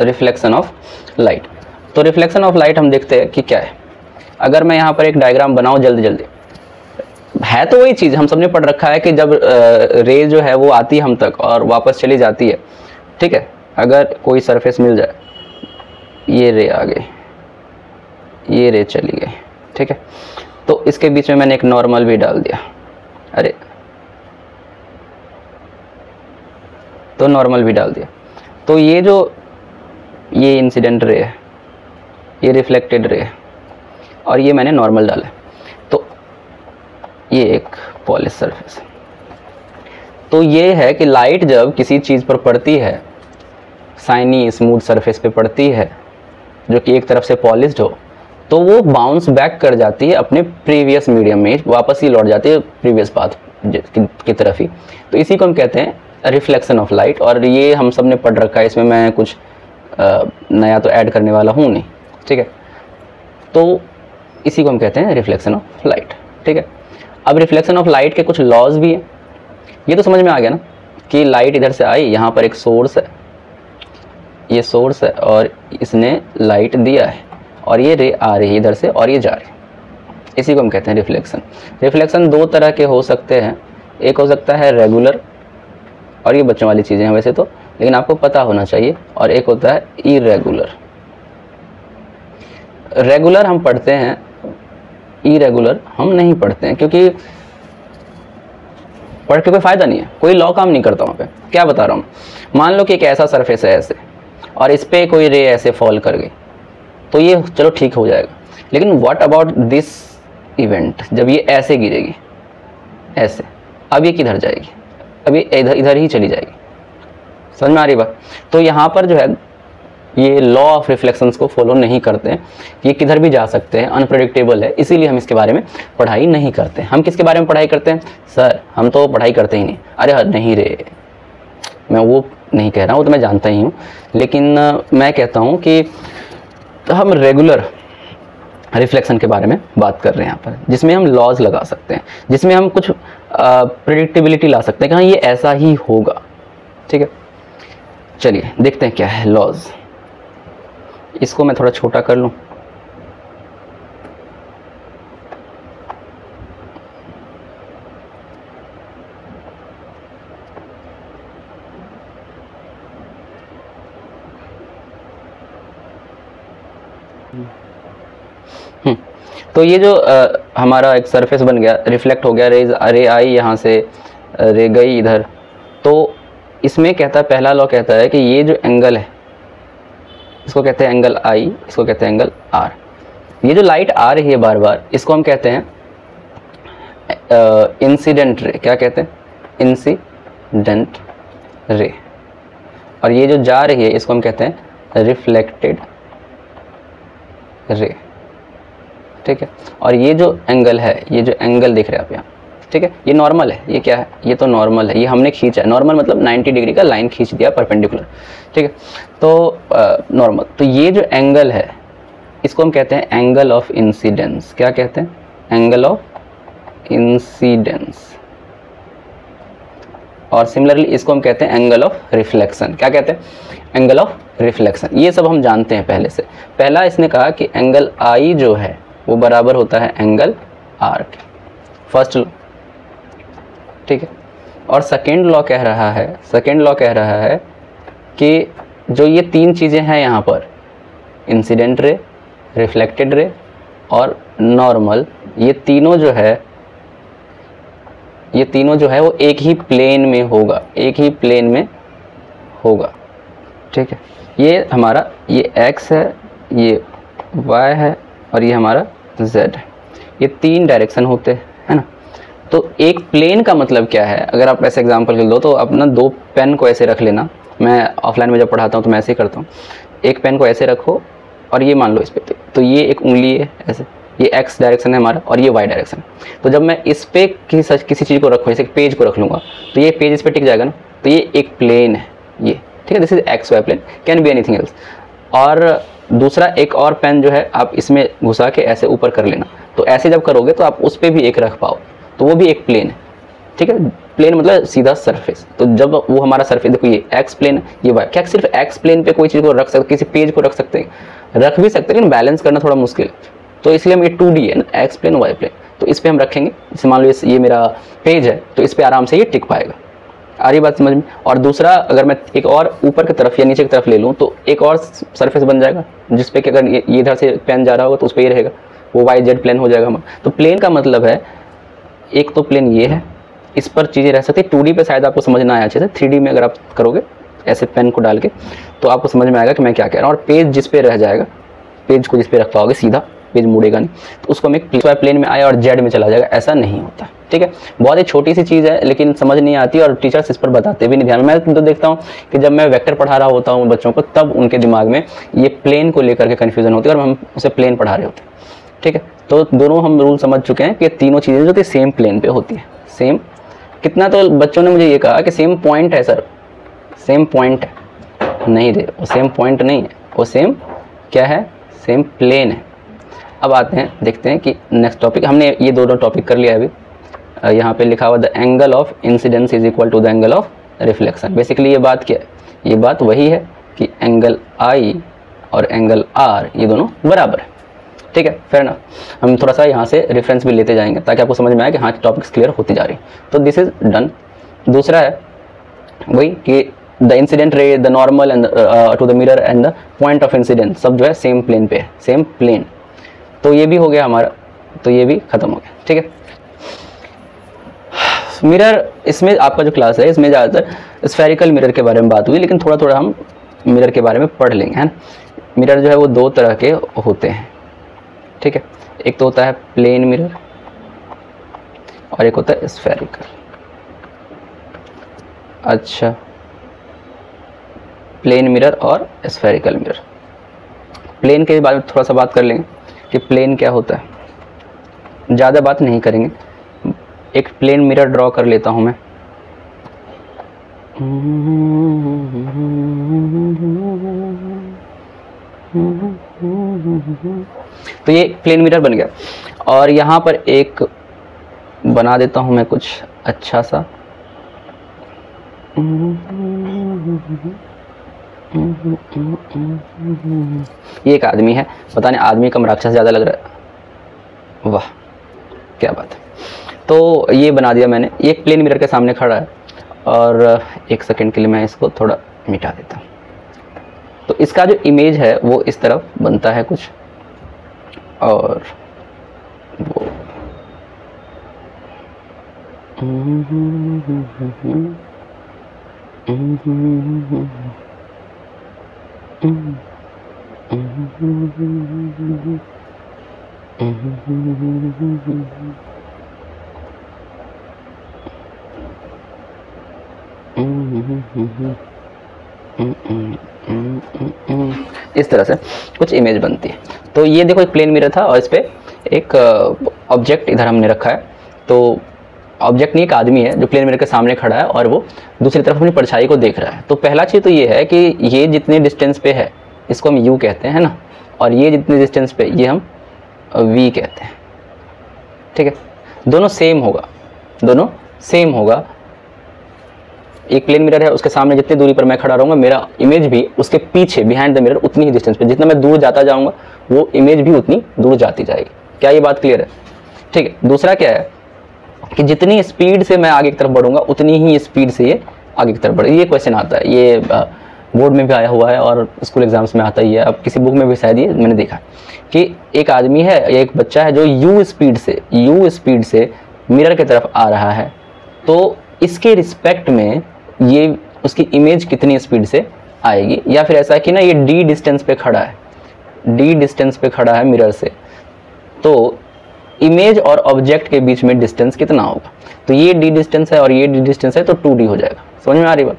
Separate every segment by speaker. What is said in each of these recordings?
Speaker 1: Reflection of light. तो reflection of light हम देखते हैं कि क्या है। अगर मैं यहाँ पर एक डायग्राम बनाऊँ जल्दी जल्दी, है तो वही चीज़ हम सबने पढ़ रखा है कि जब रे जो है वो आती है हम तक और वापस चली जाती है, ठीक है। अगर कोई सरफेस मिल जाए, ये रे आ गई, ये रे चली गई, ठीक है। तो इसके बीच में मैंने एक नॉर्मल भी डाल दिया, अरे तो नॉर्मल भी डाल दिया। तो ये इंसिडेंट रे है, ये रिफ्लेक्टेड रे है, और ये मैंने नॉर्मल डाला है। तो ये एक पॉलिश सरफेस। तो ये है कि लाइट जब किसी चीज़ पर पड़ती है, शाइनी स्मूथ सरफेस पे पड़ती है जो कि एक तरफ से पॉलिश्ड हो, तो वो बाउंस बैक कर जाती है अपने प्रीवियस मीडियम में, वापस ही लौट जाती है प्रीवियस पाथ की तरफ ही। तो इसी को हम कहते हैं रिफ्लेक्शन ऑफ लाइट। और ये हम सब ने पढ़ रखा है, इसमें मैं कुछ नया तो ऐड करने वाला हूँ नहीं, ठीक है। तो इसी को हम कहते हैं रिफ्लेक्शन ऑफ लाइट, ठीक है। अब रिफ्लेक्शन ऑफ लाइट के कुछ लॉज भी हैं। ये तो समझ में आ गया ना कि लाइट इधर से आई, यहाँ पर एक सोर्स है, ये सोर्स है और इसने लाइट दिया है, और ये रे आ रही है इधर से और ये जा रही है। इसी को हम कहते हैं रिफ्लेक्शन। रिफ्लेक्शन दो तरह के हो सकते हैं, एक हो सकता है रेगुलर, और ये बच्चों वाली चीज़ें हैं वैसे तो, लेकिन आपको पता होना चाहिए, और एक होता है इरेगुलर। रेगुलर हम पढ़ते हैं, इरेगुलर हम नहीं पढ़ते हैं, क्योंकि पढ़ के कोई फ़ायदा नहीं है, कोई लॉ काम नहीं करता वहाँ पे। क्या बता रहा हूँ, मान लो कि एक ऐसा सरफेस है ऐसे, और इस पर कोई रे ऐसे फॉल कर गई, तो ये चलो ठीक हो जाएगा। लेकिन व्हाट अबाउट दिस इवेंट, जब ये ऐसे गिरेगी ऐसे, अब ये किधर जाएगी, अब ये इधर ही चली जाएगी। समझ में आ रही बात। तो यहाँ पर जो है ये लॉ ऑफ रिफ्लेक्शंस को फॉलो नहीं करते हैं, ये किधर भी जा सकते हैं, अनप्रेडिक्टेबल है, इसीलिए हम इसके बारे में पढ़ाई नहीं करते। हम किसके बारे में पढ़ाई करते हैं, सर हम तो पढ़ाई करते ही नहीं। अरे नहीं रे, मैं वो नहीं कह रहा हूँ, वो तो मैं जानता ही हूँ, लेकिन मैं कहता हूँ कि हम रेगुलर रिफ्लेक्शन के बारे में बात कर रहे हैं यहाँ पर, जिसमें हम लॉज लगा सकते हैं, जिसमें हम कुछ प्रेडिक्टेबिलिटी ला सकते हैं कि हाँ ये ऐसा ही होगा, ठीक है। चलिए देखते हैं क्या है लॉज। इसको मैं थोड़ा छोटा कर लूँ, तो ये जो हमारा एक सरफेस बन गया, रिफ्लेक्ट हो गया, रे आई यहाँ से, रे गई इधर। तो इसमें कहता है, पहला लॉ कहता है कि ये जो एंगल है इसको कहते हैं एंगल आई, इसको कहते हैं एंगल आर। ये जो लाइट आ रही है बार बार, इसको हम कहते हैं इंसिडेंट रे। क्या कहते हैं, इंसिडेंट रे। और ये जो जा रही है इसको हम कहते हैं रिफ्लेक्टेड रे, ठीक है। और ये जो एंगल है, ये जो एंगल दिख रहे हैं आप यहाँ, ठीक है, ये नॉर्मल है। ये क्या है, ये तो नॉर्मल है, ये हमने खींचा है। नॉर्मल मतलब 90 डिग्री का लाइन खींच दिया परपेंडिकुलर, ठीक है। तो नॉर्मल, तो ये जो एंगल है इसको हम कहते हैं एंगल ऑफ इंसिडेंस। क्या कहते हैं, एंगल ऑफ इंसिडेंस। और सिमिलरली इसको हम कहते हैं एंगल ऑफ रिफ्लेक्शन। क्या कहते हैं, एंगल ऑफ रिफ्लेक्शन। ये सब हम जानते हैं पहले से। पहला इसने कहा कि एंगल आई जो है वो बराबर होता है एंगल आर के, फर्स्ट लॉ, ठीक है। और सेकेंड लॉ कह रहा है कि जो ये तीन चीज़ें हैं यहाँ पर, इंसिडेंट रे, रिफ्लेक्टेड रे और नॉर्मल, ये तीनों जो है वो एक ही प्लेन में होगा, एक ही प्लेन में होगा, ठीक है। ये हमारा, ये x है, ये y है और ये हमारा z है। ये तीन डायरेक्शन होते हैं, है ना। तो एक प्लेन का मतलब क्या है, अगर आप ऐसे एग्जांपल के लो तो अपना दो पेन को ऐसे रख लेना। मैं ऑफलाइन में जब पढ़ाता हूँ तो मैं ऐसे ही करता हूँ। एक पेन को ऐसे रखो और ये मान लो इस पर, तो ये एक उंगली है ऐसे, ये x डायरेक्शन है हमारा और ये y डायरेक्शन। तो जब मैं इस पे किसी चीज़ को रखूँ, जैसे पेज को रख लूँगा, तो ये पेज इस पर टिक जाएगा ना, तो ये एक प्लेन है ये, ठीक है। This is X Y plane, can be anything else. और दूसरा एक और पेन जो है आप इसमें घुसा के ऐसे ऊपर कर लेना, तो ऐसे जब करोगे तो आप उस पर भी एक रख पाओ, तो वो भी एक प्लेन है, ठीक है। प्लेन मतलब सीधा सरफेस। तो जब वो हमारा सरफेस, देखो ये एक्स प्लेन है, ये वाई, क्या सिर्फ एक्स प्लेन पे कोई चीज़ को रख सकते, किसी पेज को रख सकते हैं? रख भी सकते हैं, लेकिन बैलेंस करना थोड़ा मुश्किल है। तो इसलिए हम ये 2D है ना, एक्स प्लेन वाई प्लेन, तो इस पर हम रखेंगे। जैसे मान लो ये मेरा पेज है, तो इस पर आराम से ये टिक पाएगा। आ रही बात समझ में? और दूसरा, अगर मैं एक और ऊपर की तरफ या नीचे की तरफ ले लूँ तो एक और सरफेस बन जाएगा, जिसपे कि अगर ये इधर से पेन जा रहा होगा तो उस पर ये रहेगा, वो वाई जेड प्लेन हो जाएगा हमारा। तो प्लेन का मतलब है, एक तो प्लेन ये है, इस पर चीज़ें रह सकती है। 2D पे शायद आपको समझ ना आया अच्छे से, 3D में अगर आप करोगे ऐसे पेन को डाल के तो आपको समझ में आएगा कि मैं क्या कह रहा हूँ। और पेज जिस पे रह जाएगा, पेज को जिस पे रख पाओगे सीधा, पेज मुड़ेगा नहीं, तो उसको हम एक प्लेन में आया और जेड में चला जाएगा, ऐसा नहीं होता। ठीक है, बहुत ही छोटी सी चीज़ है, लेकिन समझ नहीं आती और टीचर्स इस पर बताते भी नहीं ध्यान। मैं तो देखता हूँ कि जब मैं वेक्टर पढ़ा रहा होता हूँ बच्चों को, तब उनके दिमाग में ये प्लेन को लेकर के कन्फ्यूजन होती है और हम उसे प्लेन पढ़ा रहे होते हैं। ठीक है, तो दोनों हम रूल समझ चुके हैं कि तीनों चीज़ें जो थी सेम प्लेन पे होती है। सेम कितना, तो बच्चों ने मुझे ये कहा कि सेम पॉइंट है सर, सेम पॉइंट है, नहीं रे वो सेम पॉइंट नहीं है, वो सेम क्या है, सेम प्लेन है। अब आते हैं, देखते हैं कि नेक्स्ट टॉपिक, हमने ये दोनों टॉपिक कर लिया अभी। यहाँ पे लिखा हुआ the angle of incidence is equal to the angle of reflection. Basically ये बात क्या है, ये बात वही है कि एंगल आई और एंगल आर ये दोनों बराबर है। ठीक है, फिर ना हम थोड़ा सा यहाँ से रेफरेंस भी लेते जाएंगे ताकि आपको समझ में आए कि हाँ टॉपिक्स क्लियर होती जा रही। तो दिस इज डन। दूसरा है वही कि the incident ray, the normal and to the mirror and the point of incidence, सब जो है सेम प्लेन पे है, सेम प्लेन। तो ये भी हो गया हमारा, तो ये भी खत्म हो गया। ठीक है, मिरर, इसमें आपका जो क्लास है इसमें ज़्यादातर स्फेरिकल मिरर के बारे में बात हुई, लेकिन थोड़ा थोड़ा हम मिरर के बारे में पढ़ लेंगे, है ना। मिरर जो है वो दो तरह के होते हैं। ठीक है, एक तो होता है प्लेन मिरर और एक होता है स्फेरिकल। अच्छा, प्लेन मिरर और स्फेरिकल मिरर। प्लेन के बारे में थोड़ा सा बात कर लेंगे कि प्लेन क्या होता है, ज़्यादा बात नहीं करेंगे। एक प्लेन मिरर ड्रॉ कर लेता हूँ मैं। तो ये प्लेन मिरर बन गया और यहाँ पर एक बना देता हूँ मैं कुछ अच्छा सा। ये एक आदमी है, पता नहीं आदमी कम राक्षस ज़्यादा लग रहा है। वाह क्या बात है। तो ये बना दिया मैंने, ये एक प्लेन मिरर के सामने खड़ा है और एक सेकंड के लिए मैं इसको थोड़ा मिटा देता हूँ। तो इसका जो इमेज है वो इस तरफ बनता है कुछ, और वो इस तरह से कुछ इमेज बनती है। तो ये देखो एक प्लेन मिरर था और इस पे एक ऑब्जेक्ट इधर हमने रखा है। तो ऑब्जेक्ट नहीं, एक आदमी है जो प्लेन मिरर के सामने खड़ा है और वो दूसरी तरफ अपनी परछाई को देख रहा है। तो पहला चीज़ तो ये है कि ये जितने डिस्टेंस पे है इसको हम u कहते हैं, है ना, और ये जितने डिस्टेंस पे ये हम v कहते हैं। ठीक है, दोनों सेम होगा, दोनों सेम होगा। एक प्लेन मिरर है, उसके सामने जितनी दूरी पर मैं खड़ा रहूँगा मेरा इमेज भी उसके पीछे बिहाइंड द मिरर उतनी ही डिस्टेंस पे, जितना मैं दूर जाता जाऊँगा वो इमेज भी उतनी दूर जाती जाएगी। क्या ये बात क्लियर है? ठीक है। दूसरा क्या है कि जितनी स्पीड से मैं आगे की तरफ बढ़ूंगा उतनी ही स्पीड से ये आगे की तरफ बढ़े। ये क्वेश्चन आता है, ये बोर्ड में भी आया हुआ है और स्कूल एग्जाम्स में आता ही है। अब किसी बुक में भी शायद ये मैंने देखा कि एक आदमी है या एक बच्चा है जो यू स्पीड से मिरर की तरफ आ रहा है, तो इसके रिस्पेक्ट में ये उसकी इमेज कितनी स्पीड से आएगी। या फिर ऐसा कि ना ये डी डिस्टेंस पे खड़ा है, डी डिस्टेंस पे खड़ा है मिरर से, तो इमेज और ऑब्जेक्ट के बीच में डिस्टेंस कितना होगा। तो ये डी डिस्टेंस है और ये डी डिस्टेंस है, तो 2D हो जाएगा। समझ में आ रही बात?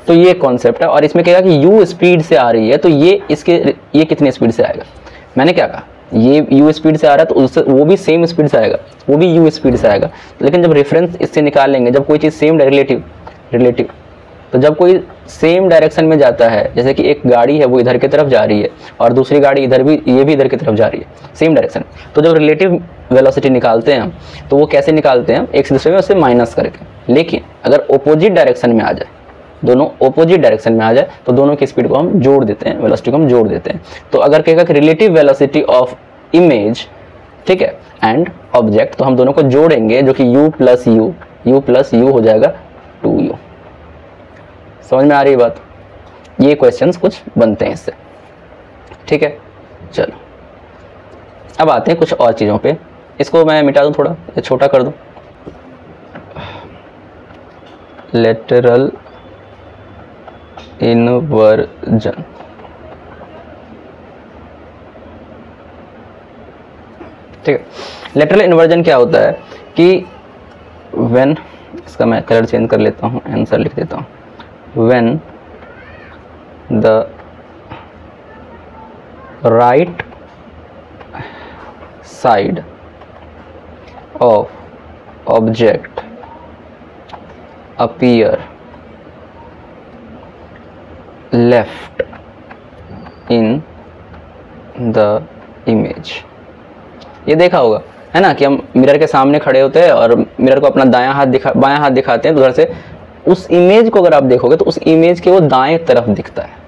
Speaker 1: तो ये कॉन्सेप्ट है। और इसमें क्या कि यू स्पीड से आ रही है, तो ये कितनी स्पीड से आएगा। मैंने क्या कहा, ये यू स्पीड से आ रहा है तो उससे वो भी सेम स्पीड से आएगा, वो भी यू स्पीड से आएगा। लेकिन जब रेफरेंस इससे निकालेंगे, जब कोई चीज़ सेम रिलेटिव, तो जब कोई सेम डायरेक्शन में जाता है, जैसे कि एक गाड़ी है वो इधर की तरफ जा रही है और दूसरी गाड़ी इधर भी, ये भी इधर की तरफ जा रही है, सेम डायरेक्शन, तो जब रिलेटिव वेलोसिटी निकालते हैं हम, तो वो कैसे निकालते हैं, एक दूसरे में उससे माइनस करके। लेकिन अगर ओपोजिट डायरेक्शन में आ जाए, दोनों ओपोजिट डायरेक्शन में आ जाए, तो दोनों की स्पीड को हम जोड़ देते हैं, वेलोसिटी को हम जोड़ देते हैं। तो अगर कहेगा कि रिलेटिव वेलोसिटी ऑफ इमेज, ठीक है, एंड ऑब्जेक्ट, तो हम दोनों को जोड़ेंगे, जो कि u प्लस u हो जाएगा 2u। समझ में आ रही बात? ये क्वेश्चंस कुछ बनते हैं इससे, ठीक है। चलो अब आते हैं कुछ और चीज़ों पे। इसको मैं मिटा दूं, थोड़ा या छोटा कर दूं। लेटरल इन्वर्जन, ठीक है। लेटरल इन्वर्जन क्या होता है कि व्हेन, इसका मैं कलर चेंज कर लेता हूँ, आंसर लिख देता हूँ। When the right side of object appear left in the image. ये देखा होगा है ना कि हम मिरर के सामने खड़े होते हैं और मिरर को अपना बायां हाथ दिखाते हैं, तो उधर से उस इमेज को अगर आप देखोगे तो उस इमेज के वो दाएं तरफ दिखता है।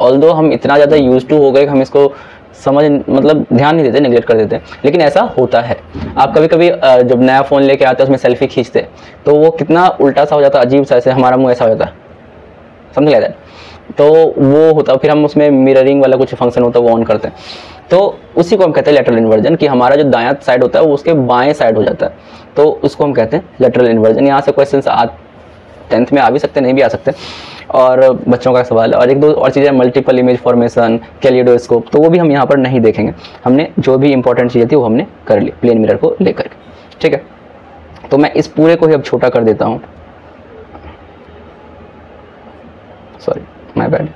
Speaker 1: ऑल्दो हम इतना ज़्यादा यूज टू हो गए कि हम इसको समझ मतलब ध्यान नहीं देते, नेग्लेक्ट कर देते हैं, लेकिन ऐसा होता है। आप कभी कभी जब नया फ़ोन लेके आते हैं उसमें सेल्फी खींचते तो वो कितना उल्टा सा हो जाता है, अजीब सा, ऐसे हमारा मुंह ऐसा हो जाता है, समझ लेते हैं, तो वो होता है। फिर हम उसमें मिररिंग वाला कुछ फंक्शन होता है वो ऑन करते हैं, तो उसी को हम कहते हैं लेटरल इन्वर्जन, कि हमारा जो दायां साइड होता है वो उसके बाएं साइड हो जाता है, तो उसको हम कहते हैं लेटरल इन्वर्जन। यहाँ से क्वेश्चन 10th में आ भी सकते, नहीं भी आ सकते, और बच्चों का सवाल है। और एक दो और चीज़ें, मल्टीपल इमेज फॉर्मेशन, कैलिडोस्कोप, तो वो भी हम यहाँ पर नहीं देखेंगे। हमने जो भी इंपॉर्टेंट चीज़ें थी वो हमने कर ली प्लेन मिरर को लेकर के, ठीक है। तो मैं इस पूरे को ही अब छोटा कर देता हूँ, सॉरी माय बैड।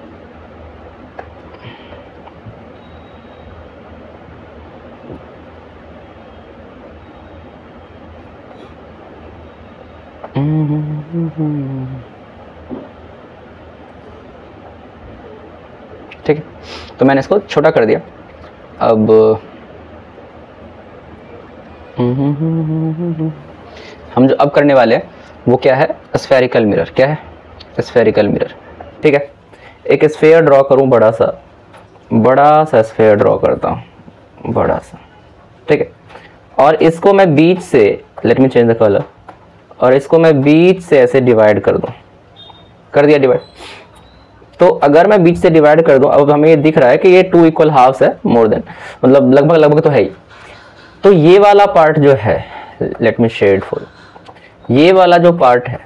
Speaker 1: ठीक है, तो मैंने इसको छोटा कर दिया। अब हम जो अब करने वाले हैं वो क्या है, स्फेरिकल मिरर। क्या है? स्फेरिकल मिरर, ठीक है। एक स्फेयर ड्रॉ करूं, बड़ा सा स्फेयर ड्रॉ करता हूं, बड़ा सा, ठीक है। और इसको मैं बीच से, let me change the colour, और इसको मैं बीच से ऐसे डिवाइड कर दूं, कर दिया डिवाइड। तो अगर मैं बीच से डिवाइड कर दूं, अब हमें ये दिख रहा है कि ये 2 इक्वल हाफ्स है, मोर देन, मतलब लगभग तो है ही। तो ये वाला पार्ट जो है, लेट मी शेड फुल, ये वाला जो पार्ट है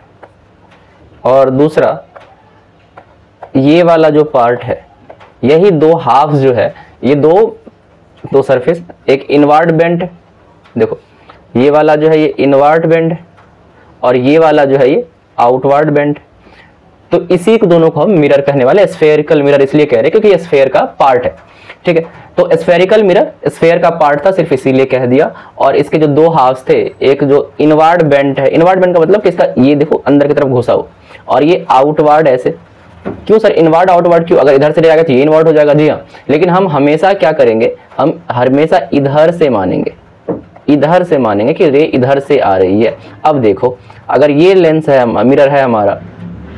Speaker 1: और दूसरा ये वाला जो पार्ट है, यही 2 हाफ्स जो है, ये दो सरफेस, एक इनवर्ड बेंड है, देखो ये वाला जो है ये इनवर्ड बेंड है और ये वाला जो है ये आउटवर्ड बेंड। तो इसी को दोनों को हम मिरर कहने वाले, स्फेरिकल मिरर इसलिए कह रहे हैं क्योंकि ये स्फेयर का पार्ट है, ठीक है। तो स्फेरिकल मिरर स्फेयर का पार्ट था, सिर्फ इसीलिए कह दिया। और इसके जो 2 हाफ्स थे, एक जो इनवर्ड बेंड है, इनवर्ड बेंड का मतलब कि इसका ये देखो अंदर की तरफ घुसा हो, और ये आउटवर्ड ऐसे। क्यों सर इनवर्ड आउटवर्ड क्यों? अगर इधर से जाएगा तो ये इनवर्ड हो जाएगा, जी हाँ। लेकिन हम हमेशा क्या करेंगे, हम हमेशा इधर से मानेंगे, इधर से मानेंगे कि रे इधर से आ रही है। अब देखो अगर ये लेंस है, मिरर है हमारा,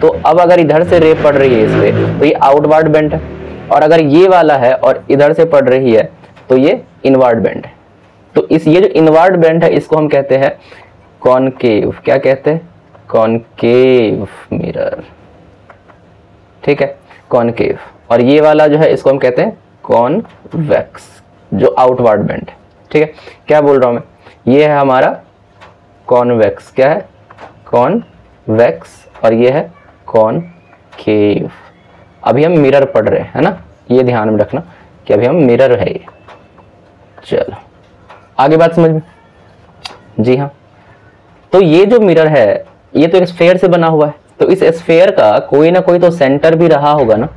Speaker 1: तो अब अगर इधर से रे पड़ रही है इस पे, तो ये आउटवर्ड बेंड है, और अगर ये वाला है और इधर से पड़ रही है तो ये इनवर्ड बेंड है। तो ये जो इनवर्ड बेंड है इसको हम कहते हैं कॉनकेव। क्या कहते हैं? कॉनकेव मिरर, ठीक है, कॉनकेव। और ये वाला जो है इसको हम कहते हैं कॉन्वेक्स, जो आउटवर्ड बेंड है, ठीक है। क्या बोल रहा हूं मैं, ये है हमारा कॉन्वेक्स, क्या है? कॉन्वेक्स, और ये है कॉनकेव। अभी हम मिरर पढ़ रहे हैं, है ना, ये ध्यान में रखना कि अभी हम मिरर है ये। चलो आगे बात समझ में, जी हाँ। तो ये जो मिरर है ये तो एक स्फेयर से बना हुआ है, तो इस स्फेयर का कोई ना कोई तो सेंटर भी रहा होगा ना,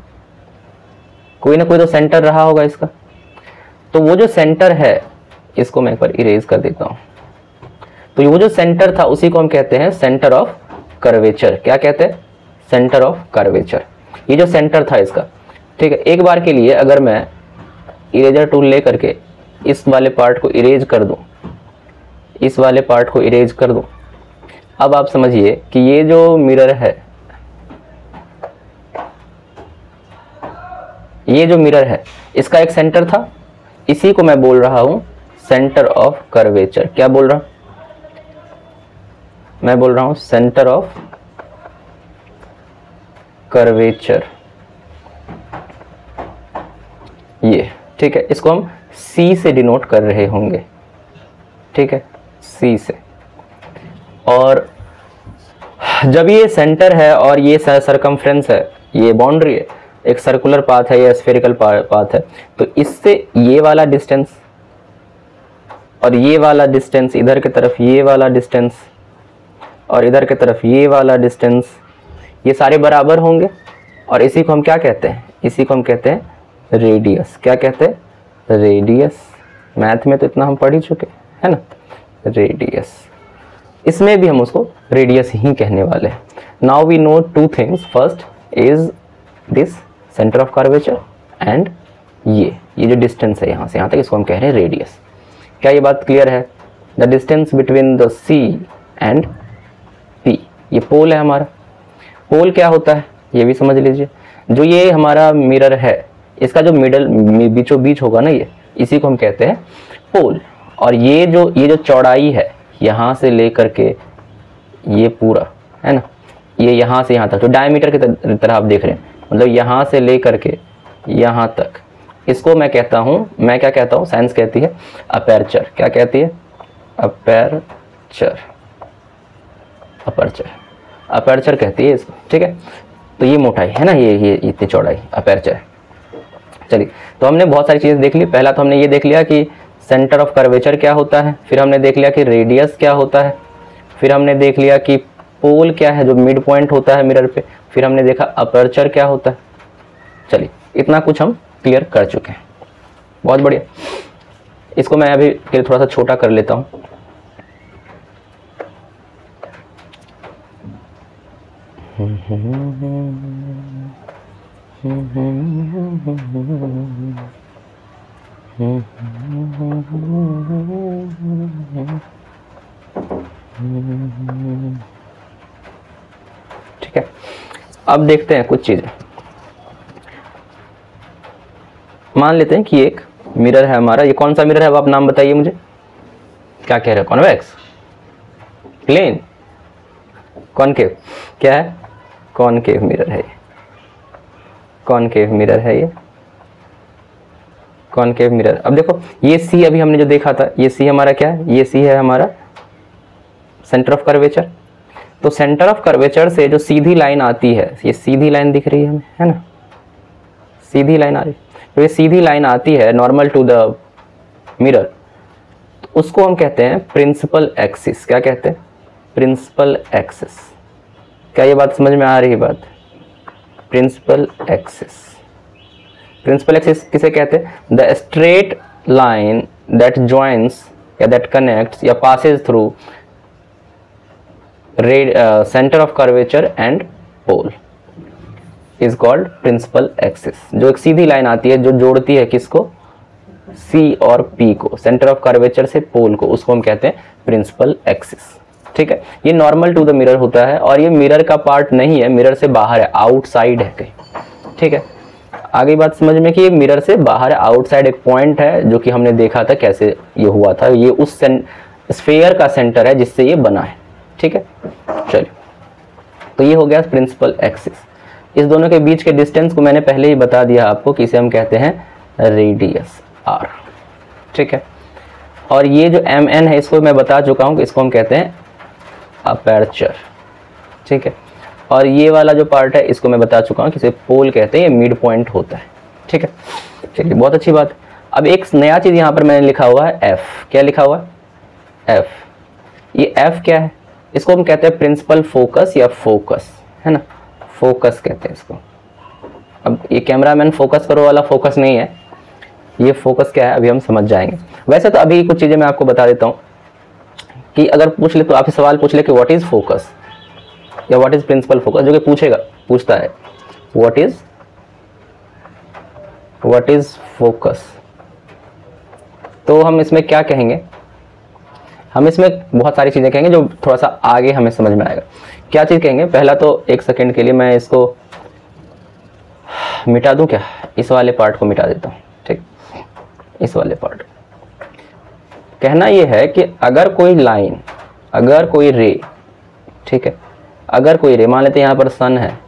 Speaker 1: कोई ना कोई तो सेंटर रहा होगा इसका। तो वो जो सेंटर है, इसको मैं एक बार इरेज कर देता हूं। तो वो जो सेंटर था उसी को हम कहते हैं सेंटर ऑफ कर्वेचर। क्या कहते हैं? Centre of curvature. ये जो सेंटर था इसका, ठीक है। एक बार के लिए अगर मैं इरेजर टूल ले करके इस वाले पार्ट को इरेज कर दूं, इस वाले पार्ट को इरेज कर दूं, अब आप समझिए कि ये जो मिरर है, ये जो मिरर है इसका एक सेंटर था, इसी को मैं बोल रहा हूं सेंटर ऑफ कर्वेचर। क्या बोल रहा हूं मैं? बोल रहा हूं सेंटर ऑफ कर्वेचर, ये ठीक है। इसको हम C से डिनोट कर रहे होंगे, ठीक है, C से। और जब ये सेंटर है और ये सरकमफ्रेंस है, ये बाउंड्री है, एक सर्कुलर पाथ है या स्फेरिकल पाथ है, तो इससे ये वाला डिस्टेंस और ये वाला डिस्टेंस, इधर की तरफ ये वाला डिस्टेंस और इधर की तरफ ये वाला डिस्टेंस, ये सारे बराबर होंगे। और इसी को हम क्या कहते हैं? इसी को हम कहते हैं रेडियस। क्या कहते हैं? रेडियस। मैथ में तो इतना हम पढ़ ही चुके हैं ना, रेडियस। इसमें भी हम उसको रेडियस ही कहने वाले हैं। Now we know two things, first is this centre of curvature and ये जो डिस्टेंस है यहाँ से यहाँ तक, इसको हम कह रहे हैं रेडियस। क्या ये बात क्लियर है? The distance between the C and P, ये पोल है हमारा। पोल क्या होता है ये भी समझ लीजिए। जो ये हमारा मिरर है, इसका जो मिडल बीचों बीच होगा ना, ये इसी को हम कहते हैं पोल। और ये जो चौड़ाई है यहाँ से लेकर के ये पूरा है ना, ये यहाँ से यहाँ तक, तो डायमीटर की तरह आप देख रहे हैं, मतलब यहाँ से लेकर के यहाँ तक, इसको मैं कहता हूँ, मैं क्या कहता हूँ, साइंस कहती है अपर्चर। क्या कहती है? अपर्चर। अपर्चर, अपर्चर कहती है इसको, ठीक है। तो ये मोटाई है ना, ये इतनी चौड़ाई अपर्चर। चलिए, तो हमने बहुत सारी चीज़ें देख ली। पहला तो हमने ये देख लिया कि सेंटर ऑफ कर्वेचर क्या होता है, फिर हमने देख लिया कि रेडियस क्या होता है, फिर हमने देख लिया कि पोल क्या है जो मिड पॉइंट होता है मिरर पे, फिर हमने देखा अपर्चर क्या होता है। चलिए, इतना कुछ हम क्लियर कर चुके हैं, बहुत बढ़िया। इसको मैं अभी फिर थोड़ा सा छोटा कर लेता हूँ। ठीक है, अब देखते हैं कुछ चीजें। मान लेते हैं कि एक मिरर है हमारा। ये कौन सा मिरर है, अब आप नाम बताइए मुझे। क्या कह रहे हो? Convex, plane, concave? क्या है? कॉनकेव मिरर है ये, कॉनकेव मिरर है ये, कॉनकेव मिरर। अब देखो, ये C अभी हमने जो देखा था, ये C हमारा क्या है? ये C है हमारा सेंटर ऑफ कर्वेचर। तो सेंटर ऑफ कर्वेचर से जो सीधी लाइन आती है, ये सीधी लाइन दिख रही है हमें, है ना, सीधी लाइन आ रही है। तो ये सीधी लाइन आती है नॉर्मल टू द मिरर, तो उसको हम कहते हैं प्रिंसिपल एक्सिस। क्या कहते हैं? Principal axis. क्या ये बात समझ में आ रही है? बात प्रिंसिपल एक्सिस। प्रिंसिपल एक्सिस किसे कहते हैं? The straight line that joins या दैट कनेक्ट्स या passes through centre of curvature and pole is called principal axis. जो एक सीधी लाइन आती है जो जोड़ती है किसको? C और P को, सेंटर ऑफ कर्वेचर से पोल को, उसको हम कहते हैं प्रिंसिपल एक्सिस। ठीक है, ये नॉर्मल टू द मिरर होता है और ये मिरर का पार्ट नहीं है, मिरर से बाहर है, आउटसाइड है कहीं। ठीक है, आगे बात समझ में कि ये मिरर से बाहर है, आउटसाइड एक पॉइंट है जो कि हमने देखा था कैसे ये हुआ था। ये उस स्फेयर का सेंटर है जिससे ये बना है। ठीक है, चलिए, तो ये हो गया प्रिंसिपल एक्सिस। इस दोनों के बीच के डिस्टेंस को मैंने पहले ही बता दिया आपको कि इसे हम कहते हैं रेडियस R। ठीक है, और ये जो MN है इसको मैं बता चुका हूँ कि इसको हम कहते हैं अपर्चर। ठीक है, और ये वाला जो पार्ट है इसको मैं बता चुका हूँ कि इसे पोल कहते हैं, ये मिड पॉइंट होता है। ठीक है, चलिए, बहुत अच्छी बात। अब एक नया चीज़ यहाँ पर मैंने लिखा हुआ है F। क्या लिखा हुआ है? F। ये F क्या है? इसको हम कहते हैं प्रिंसिपल फोकस या फोकस, है ना, फोकस कहते हैं इसको। अब ये कैमरामैन फोकस करो वाला फोकस नहीं है, ये फोकस क्या है अभी हम समझ जाएंगे। वैसे तो अभी कुछ चीज़ें मैं आपको बता देता हूँ कि अगर पूछ ले तो आपसे सवाल पूछ ले कि व्हाट इज़ फोकस या व्हाट इज़ प्रिंसिपल फोकस, जो कि पूछता है व्हाट इज़ फोकस, तो हम इसमें क्या कहेंगे? हम इसमें बहुत सारी चीज़ें कहेंगे जो थोड़ा सा आगे हमें समझ में आएगा। क्या चीज़ कहेंगे, पहला तो एक सेकेंड के लिए मैं इसको मिटा दूं क्या, इस वाले पार्ट को मिटा देता हूँ, ठीक, इस वाले पार्ट। कहना ये है कि अगर कोई लाइन, अगर कोई रे, ठीक है, अगर कोई रे, मान लेते हैं यहाँ पर सन है,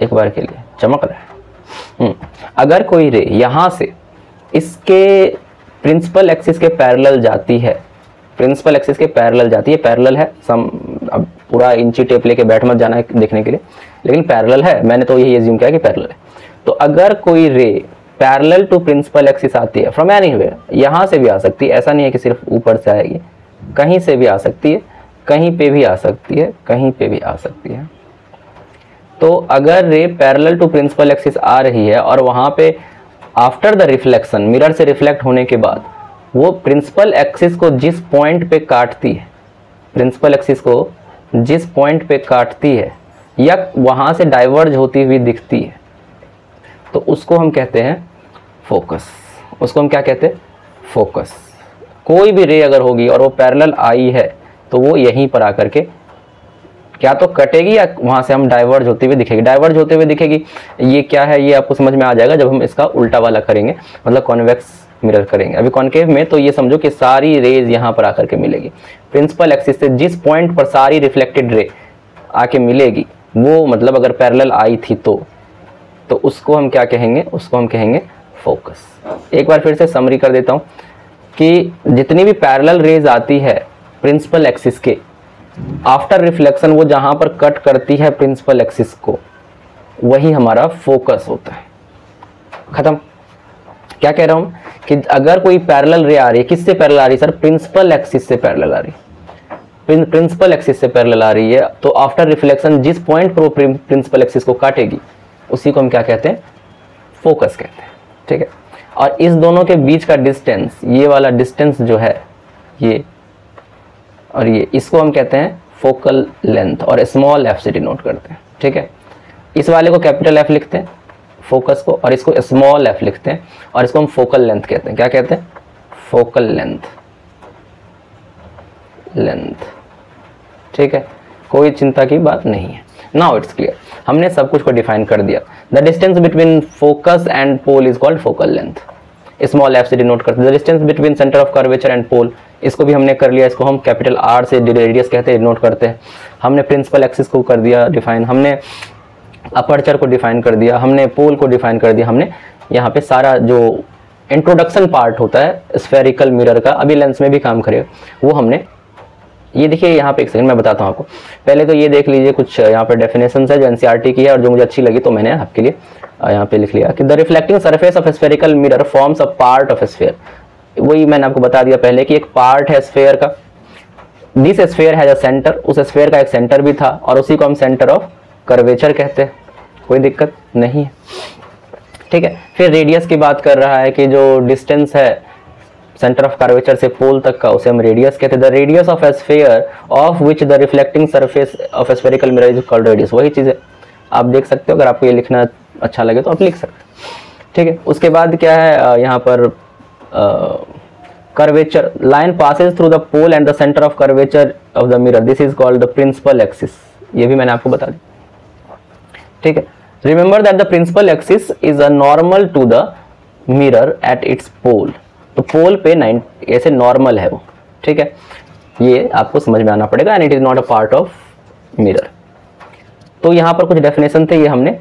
Speaker 1: एक बार के लिए चमक रहा है, अगर कोई रे यहाँ से इसके प्रिंसिपल एक्सिस के पैरेलल जाती है, प्रिंसिपल एक्सिस के पैरेलल जाती है, पैरेलल है, अब पूरा इंची टेप लेके बैठ मत जाना है देखने के लिए, लेकिन पैरेलल है, मैंने तो यही एज्यूम किया कि पैरेलल है। तो अगर कोई रे पैरेलल टू प्रिंसिपल एक्सिस आती है फ्रॉम एनीवेयर, यहाँ से भी आ सकती है, ऐसा नहीं है कि सिर्फ ऊपर से आएगी, कहीं से भी आ सकती है, कहीं पे भी आ सकती है, कहीं पे भी आ सकती है। तो अगर ray parallel to principal axis आ रही है और वहाँ पे आफ्टर द रिफ्लेक्शन, मिरर से रिफ्लेक्ट होने के बाद वो प्रिंसिपल एक्सिस को जिस पॉइंट पे काटती है, प्रिंसिपल एक्सिस को जिस पॉइंट पे काटती है या वहाँ से डाइवर्ज होती हुई दिखती है, तो उसको हम कहते हैं फोकस। उसको हम क्या कहते हैं, फोकस। कोई भी रे अगर होगी और वो पैरेलल आई है तो वो यहीं पर आकर के क्या तो कटेगी या वहाँ से हम डाइवर्ज होते हुए दिखेगी। डाइवर्ज होते हुए दिखेगी, ये क्या है ये आपको समझ में आ जाएगा जब हम इसका उल्टा वाला करेंगे, मतलब कॉन्वेक्स मिरर करेंगे। अभी कॉन्केव में तो ये समझो कि सारी रेज यहाँ पर आकर के मिलेगी, प्रिंसिपल एक्सिस से जिस पॉइंट पर सारी रिफ्लेक्टेड रे आके मिलेगी वो मतलब अगर पैरेलल आई थी तो उसको हम क्या कहेंगे, उसको हम कहेंगे फोकस। एक बार फिर से समरी कर देता हूँ कि जितनी भी पैरेलल रेज आती है प्रिंसिपल एक्सिस के, आफ्टर रिफ्लेक्शन वो जहाँ पर कट करती है प्रिंसिपल एक्सिस को, वही हमारा फोकस होता है। खत्म। क्या कह रहा हूँ कि अगर कोई पैरेलल रे आ रही है, किससे पैरेलल आ रही है सर, प्रिंसिपल एक्सिस से पैरेलल आ रही है, प्रिंसिपल एक्सिस से पैरेलल आ रही है, तो आफ्टर रिफ्लेक्शन जिस पॉइंट पर वो प्रिंसिपल एक्सिस को काटेगी उसी को हम क्या कहते हैं, फोकस कहते हैं। ठीक है। और इस दोनों के बीच का डिस्टेंस, ये वाला डिस्टेंस जो है ये और ये, इसको हम कहते हैं फोकल लेंथ और स्मॉल एफ से डिनोट करते हैं। ठीक है। इस वाले को कैपिटल एफ लिखते हैं फोकस को, और इसको स्मॉल एफ लिखते हैं और इसको हम फोकल लेंथ कहते हैं। क्या कहते हैं, फोकल लेंथ, लेंथ। ठीक है, कोई चिंता की बात नहीं है। नाउ इट्स क्लियर, हमने सब कुछ को डिफाइन कर दिया। The distance between focus and pole is called focal length, small F से डिनोट करते हैं। The distance between centre of curvature and pole, इसको भी हमने कर लिया, इसको हम कैपिटल आर से रेडियस कहते हैं, डिनोट करते हैं। हमने प्रिंसिपल एक्सिस को कर दिया डिफाइन, हमने अपर्चर को डिफाइन कर दिया, हमने पोल को डिफाइन कर दिया, हमने यहाँ पे सारा जो इंट्रोडक्शन पार्ट होता है स्फेरिकल मिरर का, अभी लेंस में भी काम करेगा, वो हमने, ये देखिए यहाँ पे एक सेकंड मैं बताता हूँ आपको। पहले तो ये देख लीजिए, कुछ यहाँ पर डेफिनेशन है जो एनसीईआरटी की है और जो मुझे अच्छी लगी तो मैंने आपके लिए यहाँ पे लिख लिया कि the reflecting surface of spherical mirror forms a part of sphere. वही मैंने आपको बता दिया पहले कि एक पार्ट है स्फीयर का, this sphere has a centre, उस स्फीयर का एक सेंटर भी था और उसी को हम सेंटर ऑफ कर्वेचर कहते हैं, कोई दिक्कत नहीं है। ठीक है। फिर रेडियस की बात कर रहा है कि जो डिस्टेंस है सेंटर ऑफ कर्वेचर से पोल तक का, उसे हम रेडियस कहते हैं। The radius of A sphere of which the reflecting surface of spherical mirror is called radius. वही चीज़ है, आप देख सकते हो, अगर आपको ये लिखना अच्छा लगे तो आप लिख सकते हो। ठीक है। उसके बाद क्या है यहाँ पर curvature, line passes through the pole and the centre of curvature of the mirror, this is called the principal axis. ये भी मैंने आपको बता दी। ठीक है। Remember that the principal axis is a normal to the mirror at its pole. तो pole पे 9 ऐसे नॉर्मल है वो। ठीक है, ये आपको समझ में आना पड़ेगा, and it is not a part of mirror. तो यहाँ पर कुछ डेफिनेशन थे, ये हमने